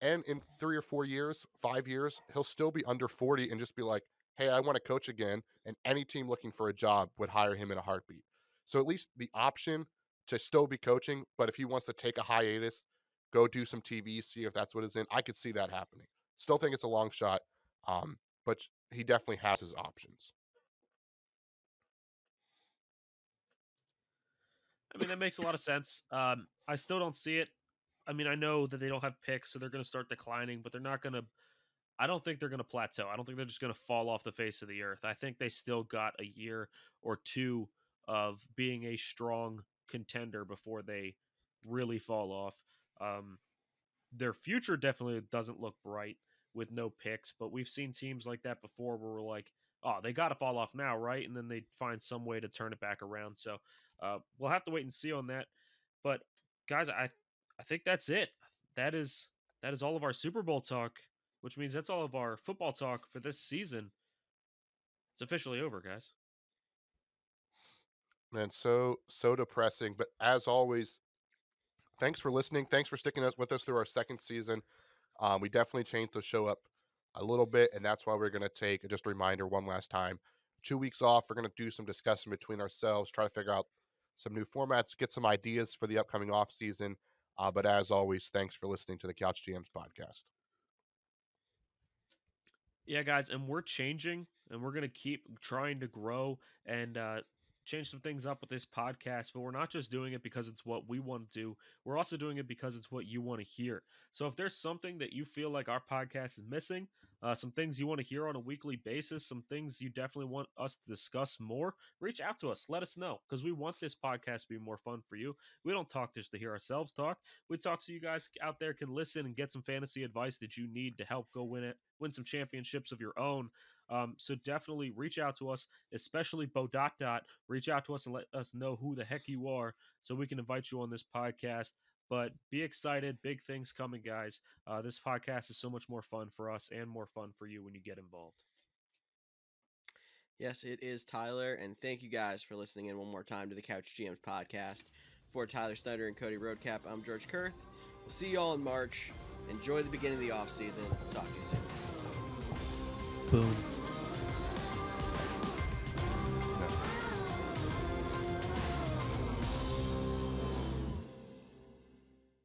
And in 3 or 4 years, 5 years, he'll still be under 40 and just be like, hey, I want to coach again. And any team looking for a job would hire him in a heartbeat. So at least the option to still be coaching, but if he wants to take a hiatus, go do some TV, see if that's what it's in, I could see that happening. Still think it's a long shot, but he definitely has his options.
I mean, that makes a lot of sense. I still don't see it. I mean, I know that they don't have picks, so they're going to start declining, but they're not going to. I don't think they're going to plateau. I don't think they're just going to fall off the face of the earth. I think they still got a year or two of being a strong contender before they really fall off. Their future definitely doesn't look bright with no picks, but we've seen teams like that before where we're like, oh, they got to fall off now, right? And then they find some way to turn it back around. So we'll have to wait and see on that. But guys, I think that's it. That is all of our Super Bowl talk, which means that's all of our football talk for this season. It's officially over, guys.
Man, so depressing. But as always, thanks for listening. Thanks for sticking with us through our second season. We definitely changed the show up a little bit, and that's why we're going to take just a reminder one last time. 2 weeks off. We're going to do some discussion between ourselves, try to figure out some new formats, get some ideas for the upcoming off season. But as always, thanks for listening to the Couch GMs podcast.
Yeah, guys, and we're changing, and we're going to keep trying to grow and change some things up with this podcast. But we're not just doing it because it's what we want to do. We're also doing it because it's what you want to hear. So if there's something that you feel like our podcast is missing, some things you want to hear on a weekly basis, some things you definitely want us to discuss more, reach out to us. Let us know, because we want this podcast to be more fun for you. We don't talk just to hear ourselves talk. We talk so you guys out there can listen and get some fantasy advice that you need to help go win some championships of your own. So definitely reach out to us, especially Bo Dot Dot. Reach out to us and let us know who the heck you are so we can invite you on this podcast. But be excited. Big things coming, guys. This podcast is so much more fun for us and more fun for you when you get involved.
Yes, it is Tyler, and thank you guys for listening in one more time to the Couch GMs podcast. For Tyler Snyder and Cody Roadcap, I'm George Kerth. We'll see you all in March. Enjoy the beginning of the off season. We'll talk to you soon.
Boom.